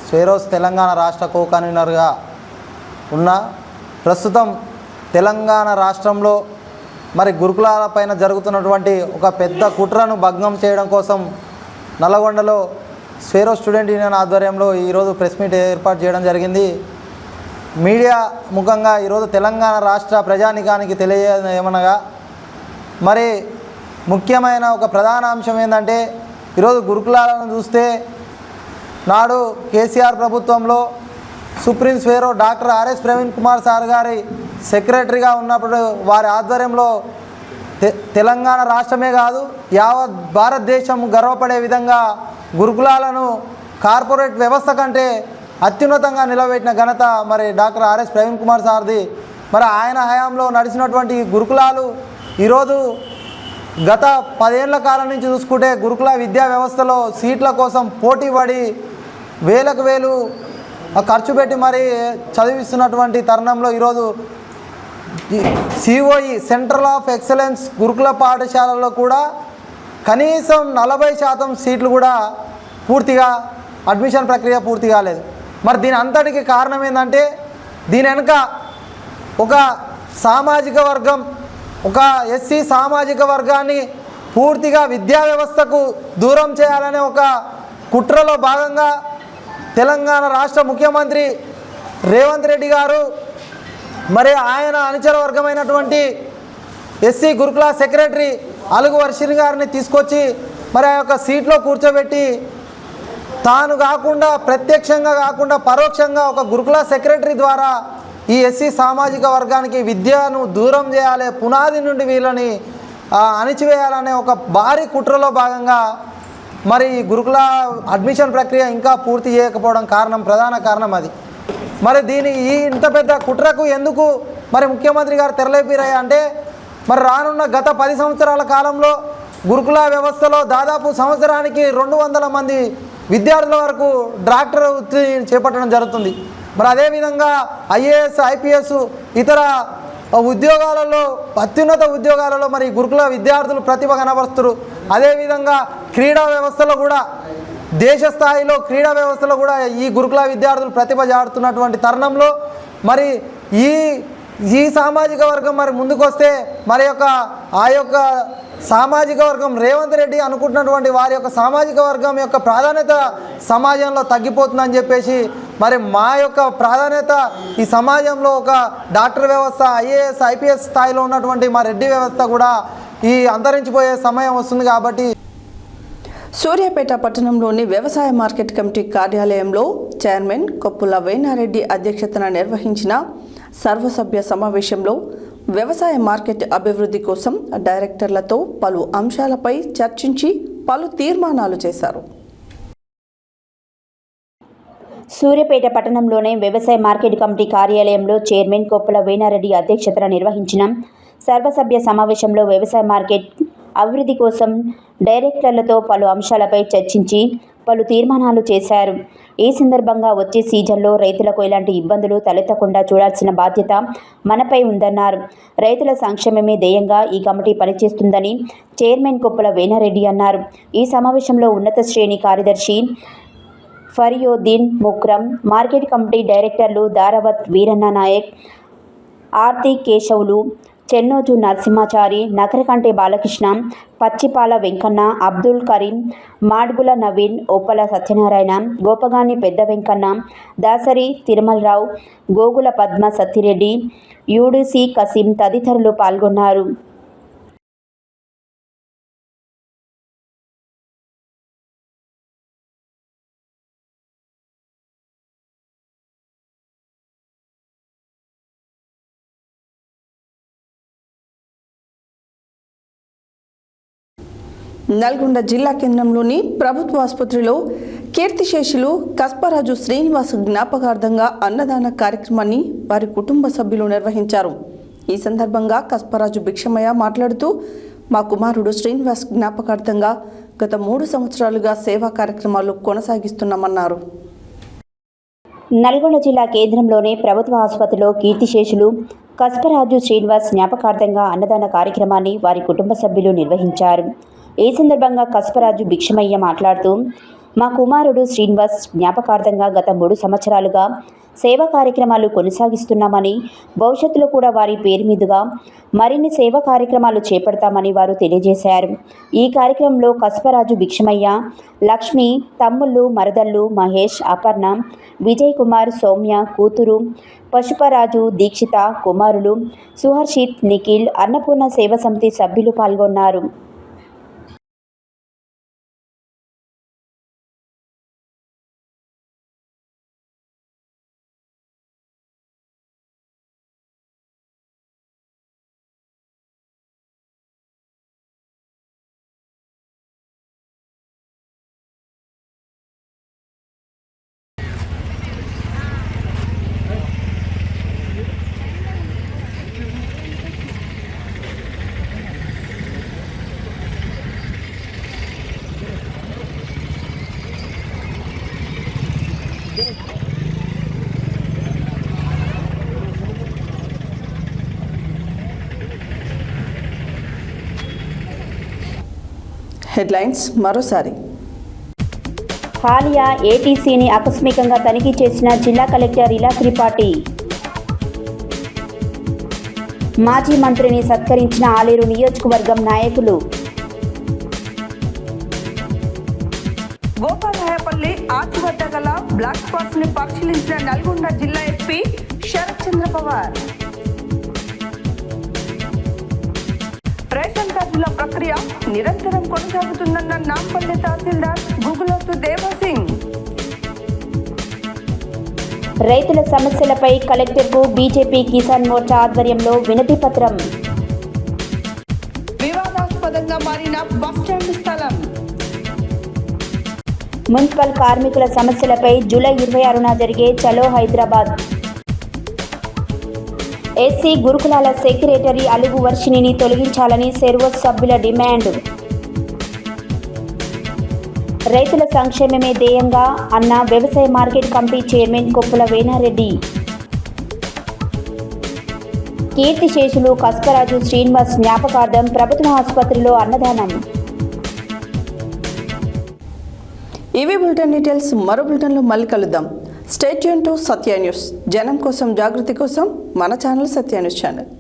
స్వేరోస్ తెలంగాణ రాష్ట్ర కో కన్వీనర్గా ఉన్నా. ప్రస్తుతం తెలంగాణ రాష్ట్రంలో మరి గురుకులాల పైన జరుగుతున్నటువంటి ఒక పెద్ద కుట్రను భగ్నం చేయడం కోసం నల్లగొండలో స్వేరో స్టూడెంట్ యూనియన్ ఆధ్వర్యంలో ఈరోజు ప్రెస్ మీట్ ఏర్పాటు చేయడం జరిగింది. మీడియా ముఖంగా ఈరోజు తెలంగాణ రాష్ట్ర ప్రజానికానికి తెలియజేయమనగా మరి ముఖ్యమైన ఒక ప్రధాన అంశం ఏంటంటే, ఈరోజు గురుకులాలను చూస్తే నాడు కేసీఆర్ ప్రభుత్వంలో supreme Swaero doctor RS Praveen Kumar sir గారి సెక్రటరీగా ఉన్నప్పుడు వారి ఆధ్వర్యంలో తెలంగాణ రాష్ట్రమే కాదు యావత్ భారతదేశం గర్వపడే విధంగా గురుకులాలను కార్పొరేట్ వ్యవస్థ కంటే అత్యున్నతంగా నిలబెట్టిన ఘనత మరి డాక్టర్ ఆర్ఎస్ ప్రవీణ్ కుమార్ సార్ది. మరి ఆయన హయాంలో నడిచినటువంటి గురుకులాలు ఈరోజు గత 10 ఏళ్ల కాలం నుంచి చూసుకుంటే గురుకుల విద్యా వ్యవస్థలో సీట్ల కోసం పోటీ పడి వేలకు వేలు ఖర్చు పెట్టి మరి చదివిస్తున్నటువంటి తరుణంలో ఈరోజు సిఓఈ సెంట్రల్ ఆఫ్ ఎక్సలెన్స్ గురుకుల పాఠశాలలో కూడా కనీసం 40% సీట్లు కూడా పూర్తిగా అడ్మిషన్ ప్రక్రియ పూర్తి కాలేదు. మరి దీని అంతటికి కారణం ఏంటంటే, దీని వెనుక ఒక సామాజిక వర్గం, ఒక ఎస్సీ సామాజిక వర్గాన్ని పూర్తిగా విద్యా వ్యవస్థకు దూరం చేయాలనే ఒక కుట్రలో భాగంగా తెలంగాణ రాష్ట్ర ముఖ్యమంత్రి రేవంత్ రెడ్డి గారు మరి ఆయన అనుచర వర్గమైనటువంటి ఎస్సీ గురుకుల సెక్రటరీ అలుగు వర్షిని గారిని తీసుకొచ్చి మరి ఆ యొక్క సీట్లో కూర్చోబెట్టి తాను కాకుండా ప్రత్యక్షంగా కాకుండా పరోక్షంగా ఒక గురుకుల సెక్రటరీ ద్వారా ఈ ఎస్సీ సామాజిక వర్గానికి విద్యను దూరం చేయాలి, పునాది నుండి వీళ్ళని అణిచివేయాలనే ఒక భారీ కుట్రలో భాగంగా మరి గురుకుల అడ్మిషన్ ప్రక్రియ ఇంకా పూర్తి చేయకపోవడం ప్రధాన కారణం అది. మరి ఈ ఇంత పెద్ద కుట్రకు ఎందుకు మరి ముఖ్యమంత్రి గారు తెరలేపిరాయి అంటే, మరి రానున్న గత 10 సంవత్సరాల కాలంలో గురుకుల వ్యవస్థలో దాదాపు సంవత్సరానికి 200 మంది విద్యార్థుల వరకు డాక్టర్ వృత్తి చేపట్టడం జరుగుతుంది. మరి అదేవిధంగా ఐఏఎస్, ఐపీఎస్ ఇతర ఉద్యోగాలలో అత్యున్నత ఉద్యోగాలలో మరి గురుకుల విద్యార్థులు ప్రతిభ కనబరుస్తారు. అదేవిధంగా క్రీడా వ్యవస్థలో కూడా దేశ స్థాయిలో క్రీడా వ్యవస్థలో కూడా ఈ గురుకుల విద్యార్థులు ప్రతిభ చాటుతున్నటువంటి తరుణంలో మరి ఈ సామాజిక వర్గం మరి ముందుకొస్తే మరి ఆ యొక్క సామాజిక వర్గం రేవంత్ రెడ్డి అనుకుంటున్నటువంటి వారి యొక్క సామాజిక వర్గం యొక్క ప్రాధాన్యత సమాజంలో తగ్గిపోతుందని చెప్పేసి మరి మా యొక్క ప్రాధాన్యత ఈ సమాజంలో ఒక డాక్టర్ వ్యవస్థ, ఐఏఎస్, ఐపీఎస్ స్థాయిలో ఉన్నటువంటి మా రెడ్డి వ్యవస్థ కూడా ఈ అంతరించిపోయే సమయం వస్తుంది. కాబట్టి సూర్యాపేట పట్టణంలోని వ్యవసాయ మార్కెట్ కమిటీ కార్యాలయంలో చైర్మన్ కొప్పుల వేణారెడ్డి అధ్యక్షతన నిర్వహించిన సర్వసభ్య సమావేశంలో వ్యవసాయ మార్కెట్ అభివృద్ధి కోసం డైరెక్టర్లతో పలు అంశాలపై చర్చించి పలు తీర్మానాలు చేశారు. సూర్యాపేట పట్టణంలోని వ్యవసాయ మార్కెట్ కమిటీ కార్యాలయంలో చైర్మన్ కొప్పుల వేణారెడ్డి అధ్యక్షతన నిర్వహించిన సర్వసభ్య సమావేశంలో వ్యవసాయ మార్కెట్ అభివృద్ధి కోసం డైరెక్టర్లతో పలు అంశాలపై చర్చించి పలు తీర్మానాలు చేశారు. ఈ సందర్భంగా వచ్చే సీజన్లో రైతులకు ఎలాంటి ఇబ్బందులు తలెత్తకుండా చూడాల్సిన బాధ్యత మనపై ఉందన్నారు. రైతుల సంక్షేమమే ధ్యేయంగా ఈ కమిటీ పనిచేస్తుందని చైర్మన్ కొప్పుల వేణారెడ్డి అన్నారు. ఈ సమావేశంలో ఉన్నత శ్రేణి కార్యదర్శి ఫరియోద్దీన్ ముక్రం, మార్కెట్ కమిటీ డైరెక్టర్లు దారావత్ వీరన్న నాయక్, ఆర్తి కేశవులు, చెన్నోజు నరసింహాచారి, నకరకంటి బాలకృష్ణ, పచ్చిపాల వెంకన్న, అబ్దుల్ కరీం, మాడ్గుల నవీన్, ఒప్పల సత్యనారాయణ, గోపగాని పెద్ద వెంకన్న, దాసరి తిరుమలరావు, గోగుల పద్మ సత్తిరెడ్డి, యూడిసి కసీం తదితరులు పాల్గొన్నారు. నల్గొండ జిల్లా కేంద్రంలోని ప్రభుత్వ ఆసుపత్రిలో కీర్తిశేషులు కస్పరాజు శ్రీనివాస్ జ్ఞాపకార్థంగా అన్నదాన కార్యక్రమాన్ని వారి కుటుంబ సభ్యులు నిర్వహించారు. ఈ సందర్భంగా కస్పరాజు భిక్షమయ్య మాట్లాడుతూ, మా కుమారుడు శ్రీనివాస్ జ్ఞాపకార్థంగా గత 3 సంవత్సరాలుగా సేవా కార్యక్రమాలు కొనసాగిస్తున్నామన్నారు. నల్గొండ జిల్లా కేంద్రంలోని ప్రభుత్వ ఆసుపత్రిలో కీర్తిశేషులు కస్పరాజు శ్రీనివాస్ జ్ఞాపకార్థంగా అన్నదాన కార్యక్రమాన్ని వారి కుటుంబ సభ్యులు నిర్వహించారు. ఈ సందర్భంగా కస్పరాజు భిక్షమయ్య మాట్లాడుతూ, మా కుమారుడు శ్రీనివాస్ జ్ఞాపకార్థంగా గత 3 సంవత్సరాలుగా సేవా కార్యక్రమాలు కొనసాగిస్తున్నామని, భవిష్యత్తులో కూడా వారి పేరు మీదుగా మరిన్ని సేవా కార్యక్రమాలు చేపడతామని వారు తెలియజేశారు. ఈ కార్యక్రమంలో కస్పరాజు భిక్షమయ్య, లక్ష్మి, తమ్ముళ్ళు, మరదళ్ళు, మహేష్, అపర్ణ, విజయ్ కుమార్, సౌమ్య కూతురు పశుపరాజు, దీక్షిత కుమారులు సుహర్షిత్, నిఖిల్, అన్నపూర్ణ సేవా సమితి సభ్యులు పాల్గొన్నారు. హెడ్లైన్స్ మరోసారి. హాలియా ఏటీసీని ఆకస్మికంగా తనిఖీ చేసిన జిల్లా కలెక్టర్ ఇలా త్రిపాఠి. మాజీ మంత్రిని సత్కరించిన ఆలేరు నియోజకవర్గం నాయకులు. గోపాలరాయపల్లి ఆర్చి వద్ద గల బ్లాక్ స్పాట్స్ ని పరిశీలించిన నల్గొండ జిల్లా ఎస్పీ శరత్ చంద్ర పవార్. రేషన్ కార్డుల ప్రక్రియ నిరంతరం కొనసాగుతుందన్న నాంపల్లి తహసీల్దార్ గుగులోతు దేవసింగ్. రైతుల సమస్యలపై కలెక్టర్కు బీజేపీ కిసాన్ మోర్చా ఆధ్వర్యంలో వినతి పత్రం. వివాదాస్పదంగా మారిన బస్టాండ్ స్థలం. మున్సిపల్ కార్మికుల సమస్యలపై జూలై 26న జరిగే చలో హైదరాబాద్. ఎస్సీ గురుకులాల సెక్రటరీ అలుగు వర్షిణిని తొలగించాలని సెర్వోస్ సభ్యుల డిమాండ్. రైతుల సంక్షేమమే ధ్యేయంగా అన్న వ్యవసాయ market committee chairman Koppula Venareddy. కీర్తిశేషులు కస్పరాజు శ్రీనివాస్ జ్ఞాపకార్థం ప్రభుత్వ ఆసుపత్రిలో అన్నదానం. ఇవి బులెటిన్ డీటెయిల్స్. మరో బులెటిన్లో మళ్ళీ కలుద్దాం. Stay tune to Satya news. జనం కోసం, జాగృతి కోసం మన ఛానల్ సత్య న్యూస్ ఛానల్.